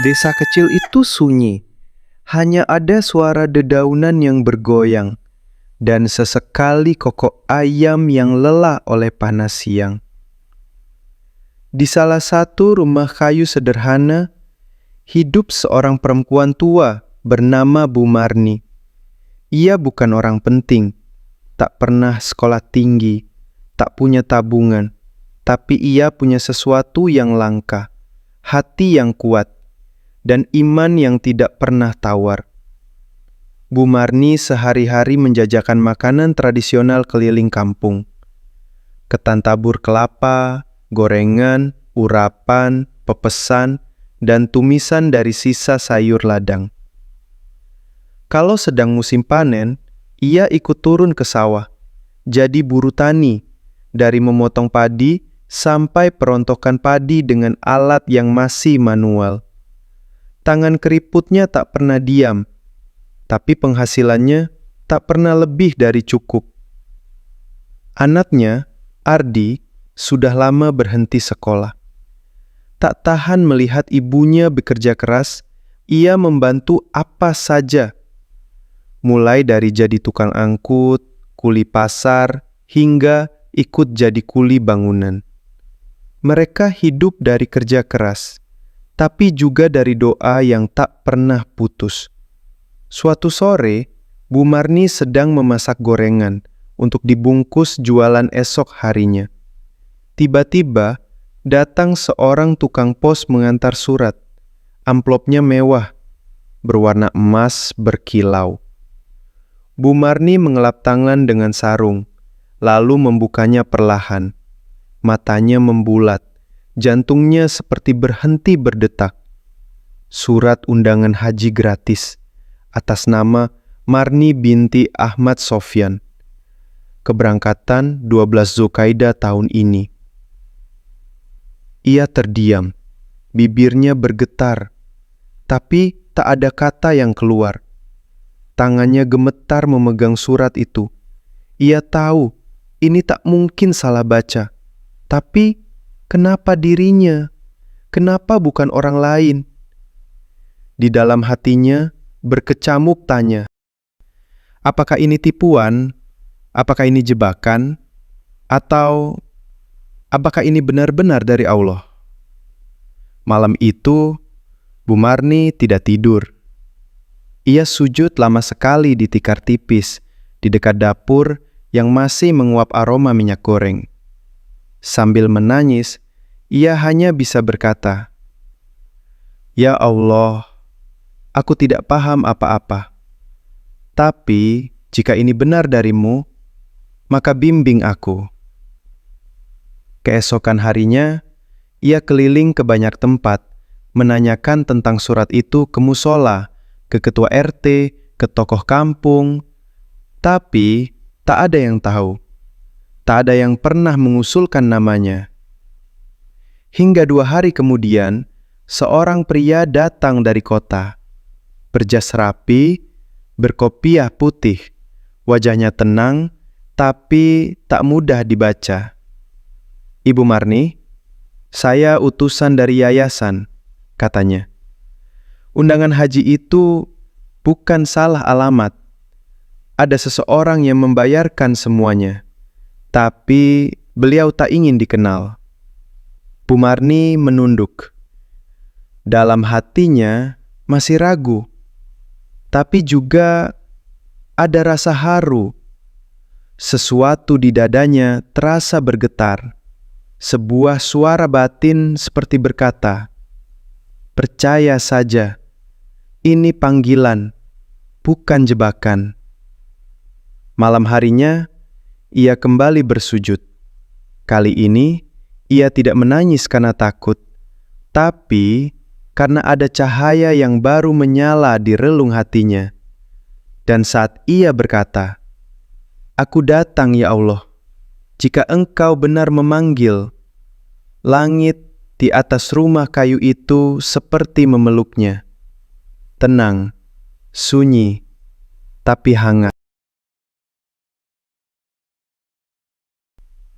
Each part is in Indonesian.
Desa kecil itu sunyi. Hanya ada suara dedaunan yang bergoyang dan sesekali kokok ayam yang lelah oleh panas siang. Di salah satu rumah kayu sederhana, hidup seorang perempuan tua bernama Bu Marni. Ia bukan orang penting, tak pernah sekolah tinggi, tak punya tabungan, tapi ia punya sesuatu yang langka, hati yang kuat, dan iman yang tidak pernah tawar. Bu Marni sehari-hari menjajakan makanan tradisional keliling kampung. Ketan tabur kelapa, gorengan, urapan, pepesan, dan tumisan dari sisa sayur ladang. Kalau sedang musim panen, ia ikut turun ke sawah, jadi buruh tani, dari memotong padi sampai perontokan padi dengan alat yang masih manual. Tangan keriputnya tak pernah diam, tapi penghasilannya tak pernah lebih dari cukup. Anaknya, Ardi, sudah lama berhenti sekolah. Tak tahan melihat ibunya bekerja keras, ia membantu apa saja. Mulai dari jadi tukang angkut, kuli pasar, hingga ikut jadi kuli bangunan. Mereka hidup dari kerja keras, tapi juga dari doa yang tak pernah putus. Suatu sore, Bu Marni sedang memasak gorengan untuk dibungkus jualan esok harinya. Tiba-tiba, datang seorang tukang pos mengantar surat. Amplopnya mewah, berwarna emas berkilau. Bu Marni mengelap tangan dengan sarung, lalu membukanya perlahan. Matanya membulat, jantungnya seperti berhenti berdetak. Surat undangan haji gratis atas nama Marni binti Ahmad Sofyan. Keberangkatan 12 Zulkaidah tahun ini. Ia terdiam, bibirnya bergetar, tapi tak ada kata yang keluar. Tangannya gemetar memegang surat itu. Ia tahu ini tak mungkin salah baca. Tapi kenapa dirinya? Kenapa bukan orang lain? Di dalam hatinya berkecamuk tanya, apakah ini tipuan? Apakah ini jebakan? Atau apakah ini benar-benar dari Allah? Malam itu, Bu Marni tidak tidur. Ia sujud lama sekali di tikar tipis, di dekat dapur yang masih menguap aroma minyak goreng. Sambil menangis, ia hanya bisa berkata, "Ya Allah, aku tidak paham apa-apa. Tapi jika ini benar darimu, maka bimbing aku." Keesokan harinya, ia keliling ke banyak tempat, menanyakan tentang surat itu ke musola, ke ketua RT, ke tokoh kampung. Tapi tak ada yang tahu. Tak ada yang pernah mengusulkan namanya. Hingga 2 hari kemudian, seorang pria datang dari kota. Berjas rapi, berkopiah putih. Wajahnya tenang, tapi tak mudah dibaca. "Ibu Marni, saya utusan dari yayasan," katanya. "Undangan haji itu bukan salah alamat. Ada seseorang yang membayarkan semuanya. Tapi beliau tak ingin dikenal." Bu Marni menunduk. Dalam hatinya masih ragu, tapi juga ada rasa haru. Sesuatu di dadanya terasa bergetar. Sebuah suara batin seperti berkata, "Percaya saja, ini panggilan, bukan jebakan." Malam harinya, ia kembali bersujud. Kali ini, ia tidak menangis karena takut, tapi karena ada cahaya yang baru menyala di relung hatinya. Dan saat ia berkata, "Aku datang ya Allah, jika Engkau benar memanggil." Langit di atas rumah kayu itu seperti memeluknya. Tenang, sunyi, tapi hangat.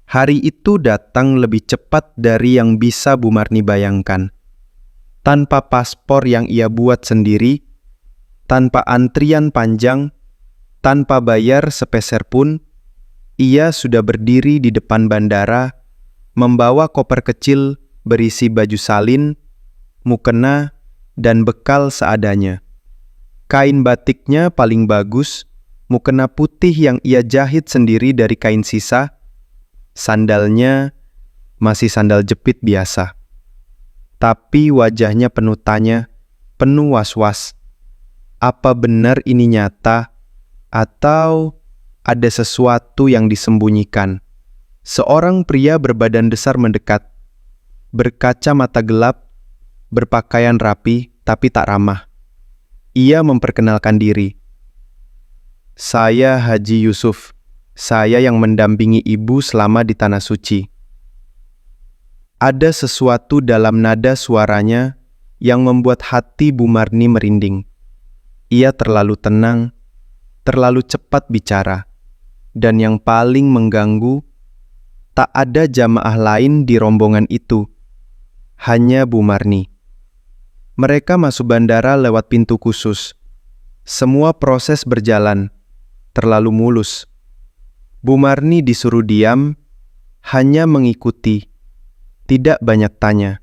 Hari itu datang lebih cepat dari yang bisa Bu Marni bayangkan. tanpa paspor yang ia buat sendiri, tanpa antrian panjang, tanpa bayar sepeser pun, ia sudah berdiri di depan bandara, membawa koper kecil berisi baju salin, mukena, dan bekal seadanya. Kain batiknya paling bagus, mukena putih yang ia jahit sendiri dari kain sisa, sandalnya masih sandal jepit biasa. Tapi wajahnya penuh tanya, penuh was-was. Apa benar ini nyata, atau ada sesuatu yang disembunyikan? Seorang pria berbadan besar mendekat, berkacamata gelap, berpakaian rapi, tapi tak ramah. Ia memperkenalkan diri. Saya Haji Yusuf, saya yang mendampingi ibu selama di Tanah Suci. Ada sesuatu dalam nada suaranya yang membuat hati Bu Marni merinding. Ia terlalu tenang, terlalu cepat bicara, dan yang paling mengganggu, tak ada jamaah lain di rombongan itu, hanya Bu Marni. Mereka masuk bandara lewat pintu khusus. Semua proses berjalan, terlalu mulus. Bu Marni disuruh diam, hanya mengikuti, tidak banyak tanya.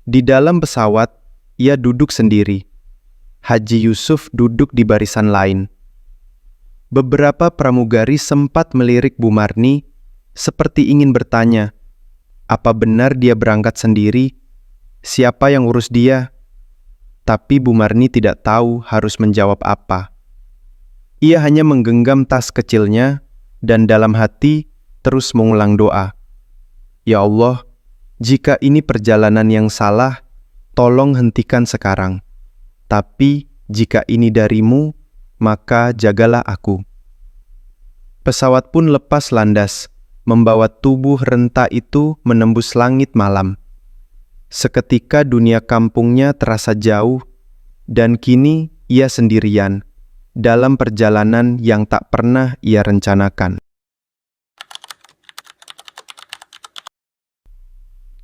Di dalam pesawat, ia duduk sendiri. Haji Yusuf duduk di barisan lain. Beberapa pramugari sempat melirik Bu Marni, seperti ingin bertanya, apa benar dia berangkat sendiri? Siapa yang urus dia? Tapi Bu Marni tidak tahu harus menjawab apa. Ia hanya menggenggam tas kecilnya dan dalam hati terus mengulang doa. Ya Allah, jika ini perjalanan yang salah, tolong hentikan sekarang. Tapi jika ini darimu, maka jagalah aku. Pesawat pun lepas landas, membawa tubuh renta itu menembus langit malam. Seketika dunia kampungnya terasa jauh, dan kini ia sendirian dalam perjalanan yang tak pernah ia rencanakan.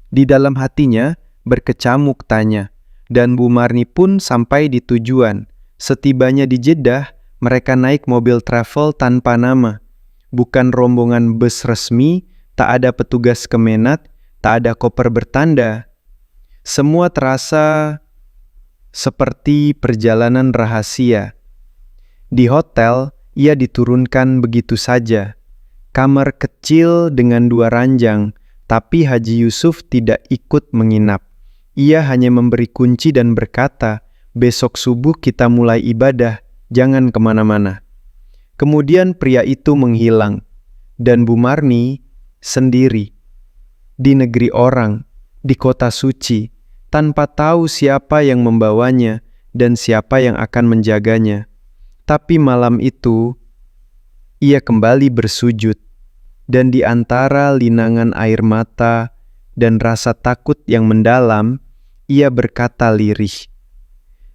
Di dalam hatinya berkecamuk tanya, dan Bu Marni pun sampai di tujuan. Setibanya di Jeddah, mereka naik mobil travel tanpa nama. Bukan rombongan bus resmi, tak ada petugas Kemenat, tak ada koper bertanda. Semua terasa seperti perjalanan rahasia. Di hotel, ia diturunkan begitu saja. Kamar kecil dengan 2 ranjang, tapi Haji Yusuf tidak ikut menginap. Ia hanya memberi kunci dan berkata, besok subuh kita mulai ibadah, jangan kemana-mana. Kemudian pria itu menghilang, dan Bu Marni sendiri, di negeri orang, di kota suci, tanpa tahu siapa yang membawanya dan siapa yang akan menjaganya. Tapi malam itu, ia kembali bersujud, dan di antara linangan air mata dan rasa takut yang mendalam, ia berkata lirih,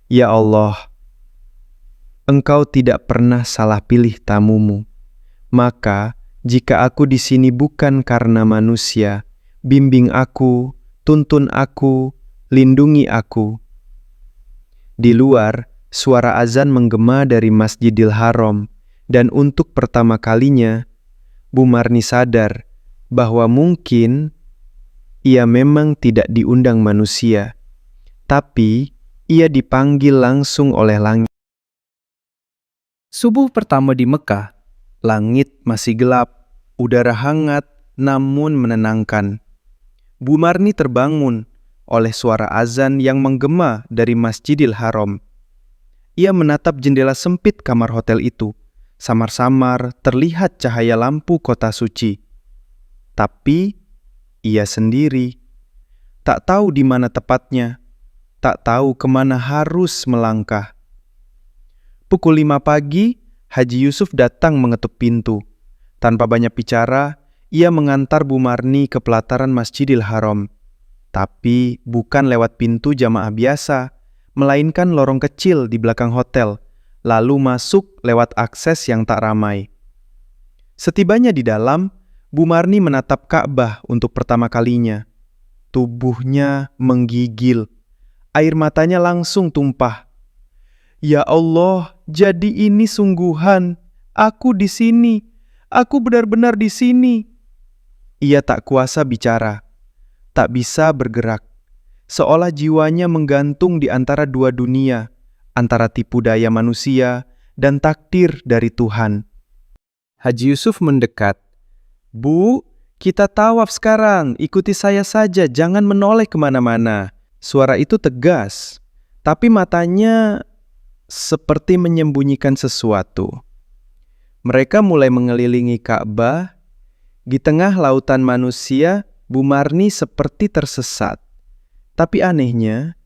Ya Allah, Engkau tidak pernah salah pilih tamumu. Maka, jika aku di sini bukan karena manusia, bimbing aku, tuntun aku, lindungi aku. Di luar, suara azan menggema dari Masjidil Haram, dan untuk pertama kalinya, Bu Marni sadar bahwa mungkin ia memang tidak diundang manusia, tapi ia dipanggil langsung oleh langit. Subuh pertama di Mekah, langit masih gelap, udara hangat namun menenangkan. Bu Marni terbangun oleh suara azan yang menggema dari Masjidil Haram. Ia menatap jendela sempit kamar hotel itu. Samar-samar terlihat cahaya lampu kota suci. Tapi ia sendiri tak tahu di mana tepatnya, tak tahu kemana harus melangkah. Pukul 5 pagi, Haji Yusuf datang mengetuk pintu. Tanpa banyak bicara, ia mengantar Bu Marni ke pelataran Masjidil Haram. Tapi bukan lewat pintu jamaah biasa, melainkan lorong kecil di belakang hotel, lalu masuk lewat akses yang tak ramai. Setibanya di dalam, Bu Marni menatap Ka'bah untuk pertama kalinya. Tubuhnya menggigil, Air matanya langsung tumpah. Ya Allah, jadi ini sungguhan. Aku di sini. Aku benar-benar di sini. Ia tak kuasa bicara, tak bisa bergerak. Seolah jiwanya menggantung di antara dua dunia, antara tipu daya manusia dan takdir dari Tuhan. Haji Yusuf mendekat. Bu, kita tawaf sekarang. Ikuti saya saja, jangan menoleh kemana-mana. Suara itu tegas, tapi matanya seperti menyembunyikan sesuatu. Mereka mulai mengelilingi Ka'bah. Di tengah lautan manusia, Bu Marni seperti tersesat. Tapi anehnya,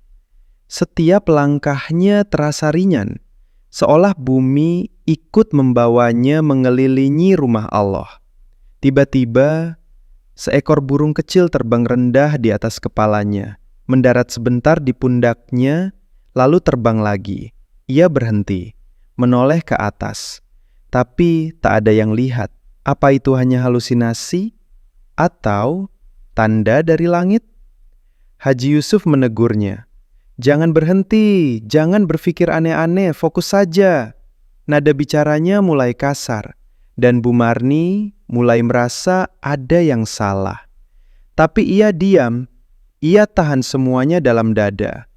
setiap langkahnya terasa ringan, seolah bumi ikut membawanya mengelilingi rumah Allah. Tiba-tiba, seekor burung kecil terbang rendah di atas kepalanya, mendarat sebentar di pundaknya, lalu terbang lagi. Ia berhenti, menoleh ke atas, tapi tak ada yang lihat. Apa itu hanya halusinasi atau tanda dari langit? Haji Yusuf menegurnya. Jangan berhenti, jangan berpikir aneh-aneh, fokus saja. Nada bicaranya mulai kasar, dan Bu Marni mulai merasa ada yang salah. Tapi ia diam, ia tahan semuanya dalam dada.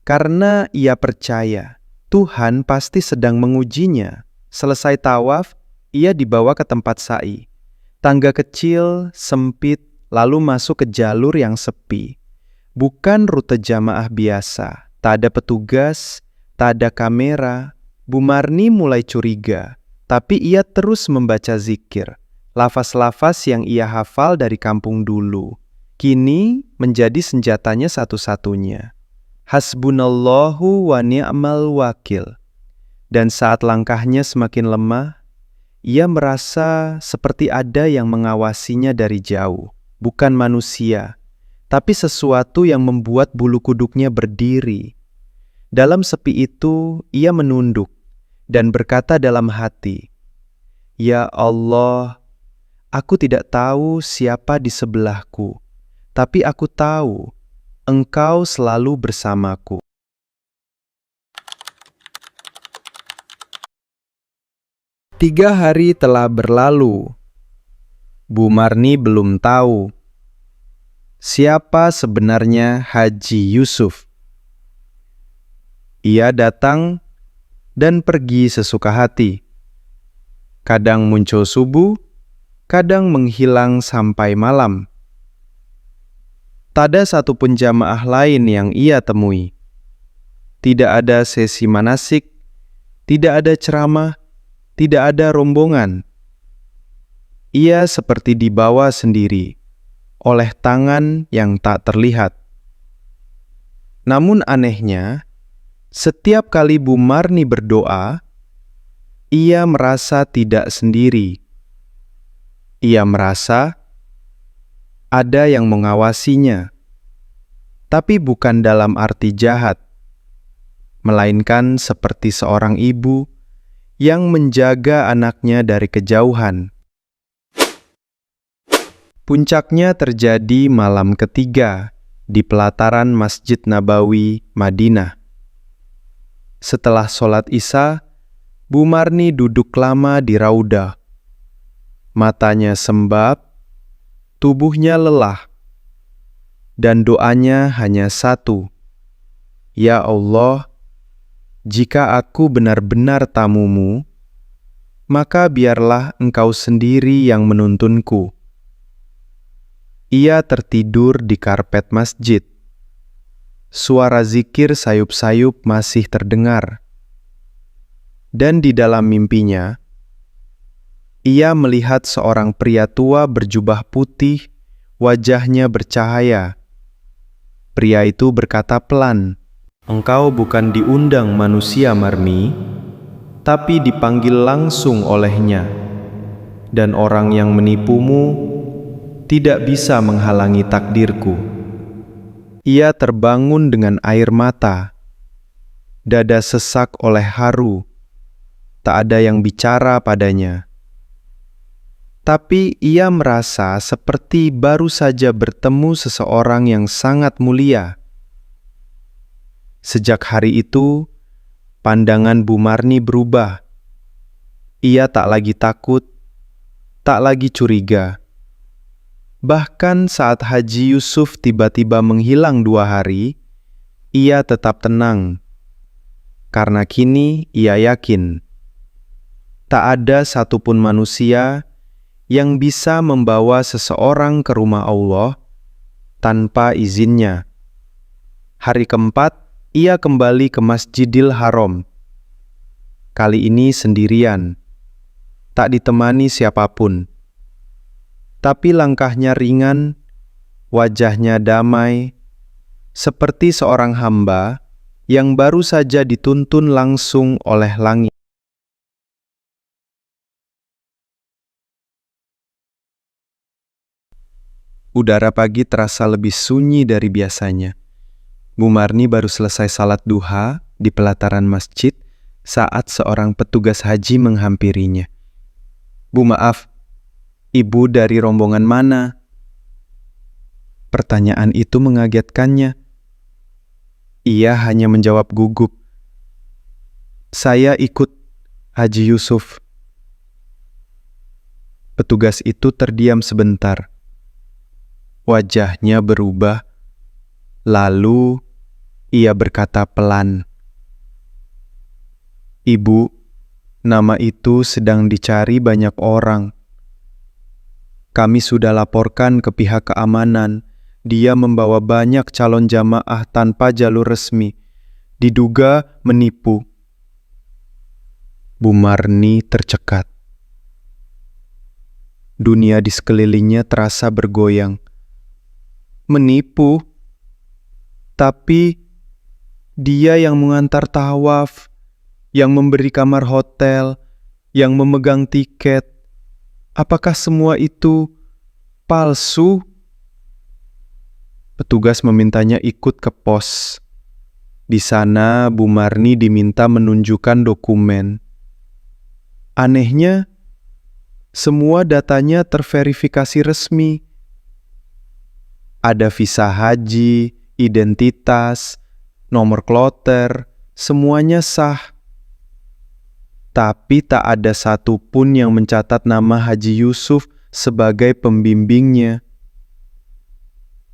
Karena ia percaya, Tuhan pasti sedang mengujinya. Selesai tawaf, ia dibawa ke tempat sa'i. Tangga kecil, sempit, lalu masuk ke jalur yang sepi. Bukan rute jamaah biasa, tak ada petugas, tak ada kamera. Bu Marni mulai curiga, tapi ia terus membaca zikir. Lafaz-lafaz yang ia hafal dari kampung dulu, kini menjadi senjatanya satu-satunya. Hasbunallahu wa ni'mal wakil. Dan saat langkahnya semakin lemah, ia merasa seperti ada yang mengawasinya dari jauh. Bukan manusia, tapi sesuatu yang membuat bulu kuduknya berdiri. Dalam sepi itu, ia menunduk dan berkata dalam hati, "Ya Allah, aku tidak tahu siapa di sebelahku, tapi aku tahu Engkau selalu bersamaku." 3 hari telah berlalu. Bu Marni belum tahu siapa sebenarnya Haji Yusuf. Ia datang dan pergi sesuka hati. Kadang muncul subuh, kadang menghilang sampai malam. Tak ada satupun jamaah lain yang ia temui. Tidak ada sesi manasik, tidak ada ceramah, tidak ada rombongan. Ia seperti dibawa sendiri oleh tangan yang tak terlihat. Namun anehnya, setiap kali Bu Marni berdoa, ia merasa tidak sendiri. Ia merasa ada yang mengawasinya, tapi bukan dalam arti jahat, melainkan seperti seorang ibu yang menjaga anaknya dari kejauhan. Puncaknya terjadi malam ketiga di pelataran Masjid Nabawi, Madinah. Setelah sholat Isya, Bu Marni duduk lama di raudah. Matanya sembab, tubuhnya lelah, dan doanya hanya satu. Ya Allah, jika aku benar-benar tamumu, maka biarlah Engkau sendiri yang menuntunku. Ia tertidur di karpet masjid. Suara zikir sayup-sayup masih terdengar. Dan di dalam mimpinya, ia melihat seorang pria tua berjubah putih, wajahnya bercahaya. Pria itu berkata pelan, "Engkau bukan diundang manusia, Marni, tapi dipanggil langsung olehnya. Dan orang yang menipumu tidak bisa menghalangi takdirku." Ia terbangun dengan air mata. Dada sesak oleh haru. Tak ada yang bicara padanya. Tapi ia merasa seperti baru saja bertemu seseorang yang sangat mulia. Sejak hari itu, pandangan Bu Marni berubah. Ia tak lagi takut, tak lagi curiga. Bahkan saat Haji Yusuf tiba-tiba menghilang 2 hari, ia tetap tenang. Karena kini ia yakin, tak ada satupun manusia yang bisa membawa seseorang ke rumah Allah tanpa izinnya. Hari keempat, ia kembali ke Masjidil Haram. Kali ini sendirian, tak ditemani siapapun. Tapi langkahnya ringan, wajahnya damai, seperti seorang hamba yang baru saja dituntun langsung oleh langit. Udara pagi terasa lebih sunyi dari biasanya. Bu Marni baru selesai salat duha di pelataran masjid saat seorang petugas haji menghampirinya. "Bu, maaf, ibu dari rombongan mana?" Pertanyaan itu mengagetkannya. Ia hanya menjawab gugup, "Saya ikut Haji Yusuf." Petugas itu terdiam sebentar. Wajahnya berubah, lalu ia berkata pelan, "Ibu, nama itu sedang dicari banyak orang. Kami sudah laporkan ke pihak keamanan. Dia membawa banyak calon jamaah tanpa jalur resmi. Diduga menipu." Bu Marni tercekat. Dunia di sekelilingnya terasa bergoyang. Menipu? Tapi dia yang mengantar tawaf, yang memberi kamar hotel, yang memegang tiket. Apakah semua itu palsu? Petugas memintanya ikut ke pos. Di sana Bu Marni diminta menunjukkan dokumen. Anehnya, semua datanya terverifikasi resmi. Ada visa haji, identitas, nomor kloter, semuanya sah. Tapi tak ada satupun yang mencatat nama Haji Yusuf sebagai pembimbingnya.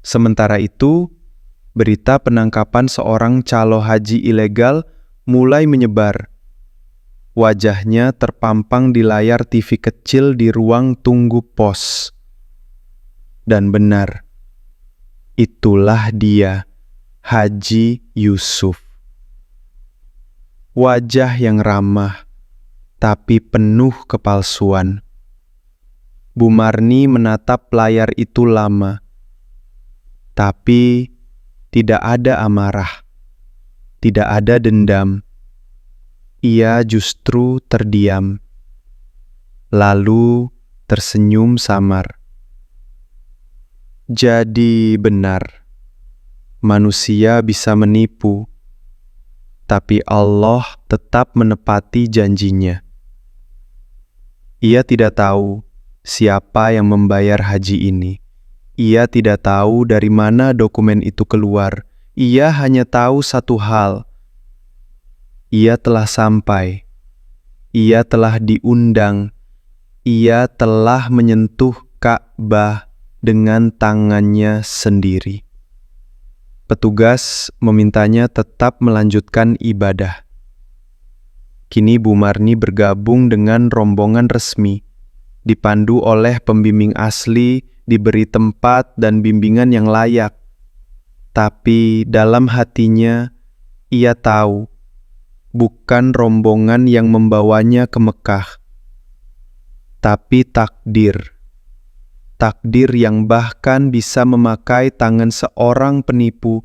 Sementara itu, berita penangkapan seorang calo haji ilegal mulai menyebar. Wajahnya terpampang di layar TV kecil di ruang tunggu pos. Dan benar, itulah dia, Haji Yusuf. Wajah yang ramah, tapi penuh kepalsuan. Bu Marni menatap layar itu lama. Tapi tidak ada amarah, tidak ada dendam. Ia justru terdiam, lalu tersenyum samar. Jadi benar, manusia bisa menipu, tapi Allah tetap menepati janjinya. Ia tidak tahu siapa yang membayar haji ini. Ia tidak tahu dari mana dokumen itu keluar. Ia hanya tahu satu hal. Ia telah sampai. Ia telah diundang. Ia telah menyentuh Ka'bah dengan tangannya sendiri. Petugas memintanya tetap melanjutkan ibadah. Kini Bu Marni bergabung dengan rombongan resmi, dipandu oleh pembimbing asli, diberi tempat dan bimbingan yang layak. Tapi dalam hatinya, ia tahu, bukan rombongan yang membawanya ke Mekah, tapi takdir. Takdir yang bahkan bisa memakai tangan seorang penipu.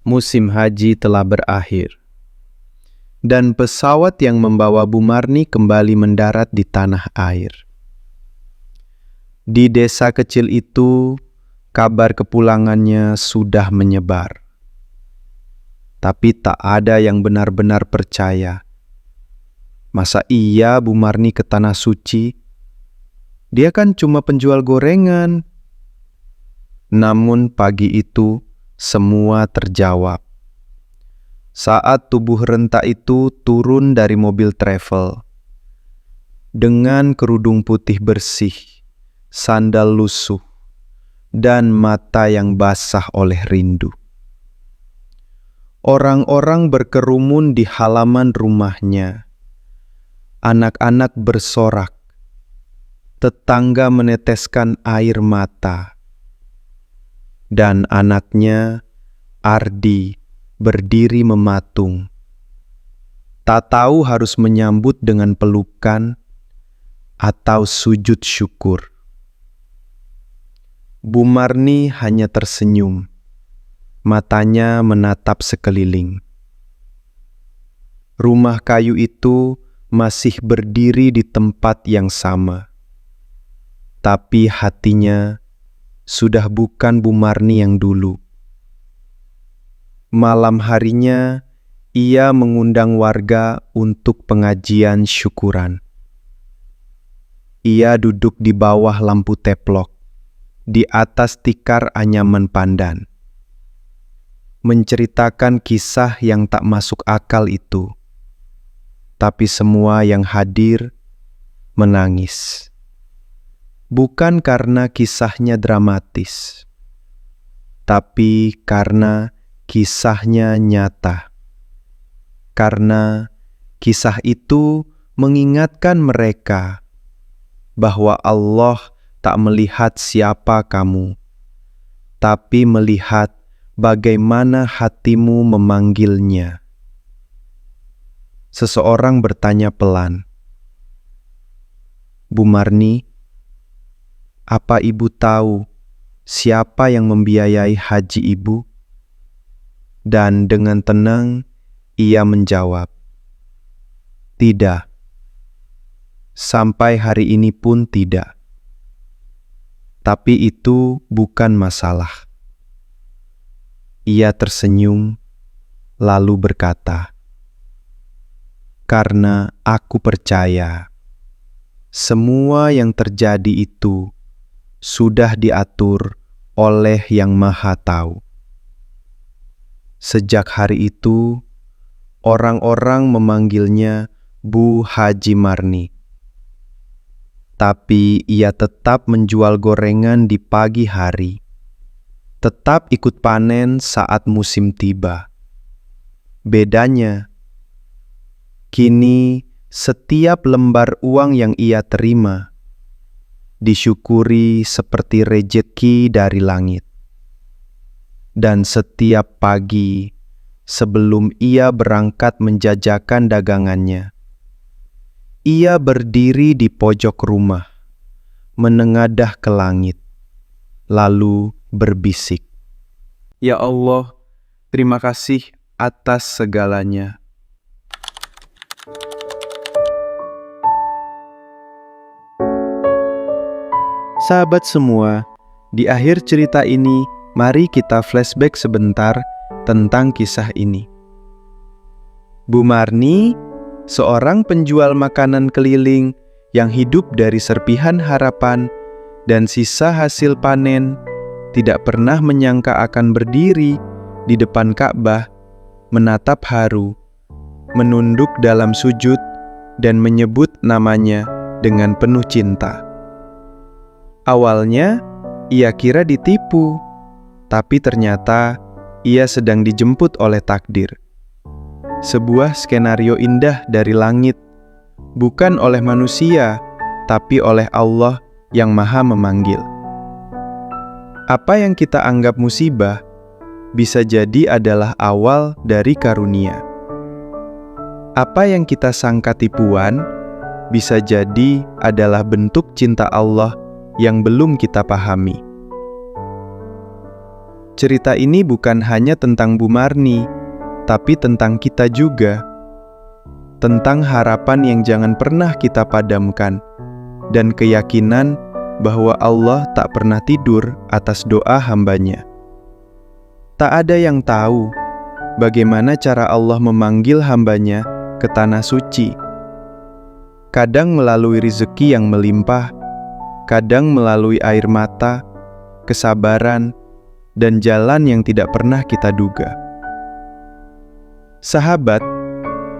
Musim haji telah berakhir, dan pesawat yang membawa Bu Marni kembali mendarat di tanah air. Di desa kecil itu, kabar kepulangannya sudah menyebar. Tapi tak ada yang benar-benar percaya. Masa iya Bu Marni ke Tanah Suci? Dia kan cuma penjual gorengan. Namun pagi itu semua terjawab. Saat tubuh renta itu turun dari mobil travel, dengan kerudung putih bersih, sandal lusuh, dan mata yang basah oleh rindu. Orang-orang berkerumun di halaman rumahnya. Anak-anak bersorak. Tetangga meneteskan air mata. Dan anaknya, Ardi, berdiri mematung. Tak tahu harus menyambut dengan pelukan atau sujud syukur. Bu Marni hanya tersenyum. Matanya menatap sekeliling. Rumah kayu itu masih berdiri di tempat yang sama. Tapi hatinya sudah bukan Bu Marni yang dulu. Malam harinya, ia mengundang warga untuk pengajian syukuran. Ia duduk di bawah lampu teplok, di atas tikar anyaman pandan, menceritakan kisah yang tak masuk akal itu. Tapi semua yang hadir menangis. Bukan karena kisahnya dramatis, tapi karena kisahnya nyata. Karena kisah itu mengingatkan mereka bahwa Allah tak melihat siapa kamu, tapi melihat bagaimana hatimu memanggilnya. Seseorang bertanya pelan, "Bu Marni, apa ibu tahu siapa yang membiayai haji ibu?" Dan dengan tenang ia menjawab, "Tidak. Sampai hari ini pun tidak. Tapi itu bukan masalah." Ia tersenyum, lalu berkata, "Karena aku percaya semua yang terjadi itu sudah diatur oleh Yang Maha Tahu." Sejak hari itu, orang-orang memanggilnya Bu Haji Marni. Tapi ia tetap menjual gorengan di pagi hari, tetap ikut panen saat musim tiba. Bedanya, kini setiap lembar uang yang ia terima disyukuri seperti rejeki dari langit. Dan setiap pagi sebelum ia berangkat menjajakan dagangannya, ia berdiri di pojok rumah, menengadah ke langit, lalu berbisik, "Ya Allah, terima kasih atas segalanya." Sahabat semua, di akhir cerita ini, mari kita flashback sebentar tentang kisah ini. Bu Marni, seorang penjual makanan keliling yang hidup dari serpihan harapan dan sisa hasil panen, tidak pernah menyangka akan berdiri di depan Ka'bah, menatap haru, menunduk dalam sujud, dan menyebut namanya dengan penuh cinta. Awalnya, ia kira ditipu, tapi ternyata ia sedang dijemput oleh takdir. Sebuah skenario indah dari langit, bukan oleh manusia, tapi oleh Allah yang Maha memanggil. Apa yang kita anggap musibah, bisa jadi adalah awal dari karunia. Apa yang kita sangka tipuan, bisa jadi adalah bentuk cinta Allah yang belum kita pahami. Cerita ini bukan hanya tentang Bu Marni, tapi tentang kita juga. Tentang harapan yang jangan pernah kita padamkan, dan keyakinan bahwa Allah tak pernah tidur atas doa hambanya. Tak ada yang tahu bagaimana cara Allah memanggil hambanya ke tanah suci. Kadang melalui rezeki yang melimpah, kadang melalui air mata, kesabaran, dan jalan yang tidak pernah kita duga. Sahabat,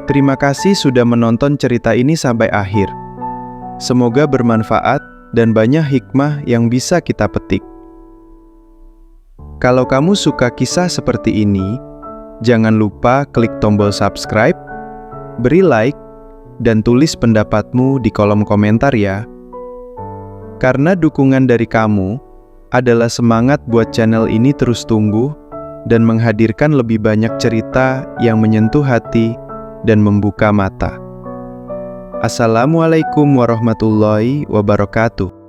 terima kasih sudah menonton cerita ini sampai akhir. Semoga bermanfaat dan banyak hikmah yang bisa kita petik. Kalau kamu suka kisah seperti ini, jangan lupa klik tombol subscribe, beri like, dan tulis pendapatmu di kolom komentar ya. Karena dukungan dari kamu adalah semangat buat channel ini terus tumbuh dan menghadirkan lebih banyak cerita yang menyentuh hati dan membuka mata. Assalamualaikum warahmatullahi wabarakatuh.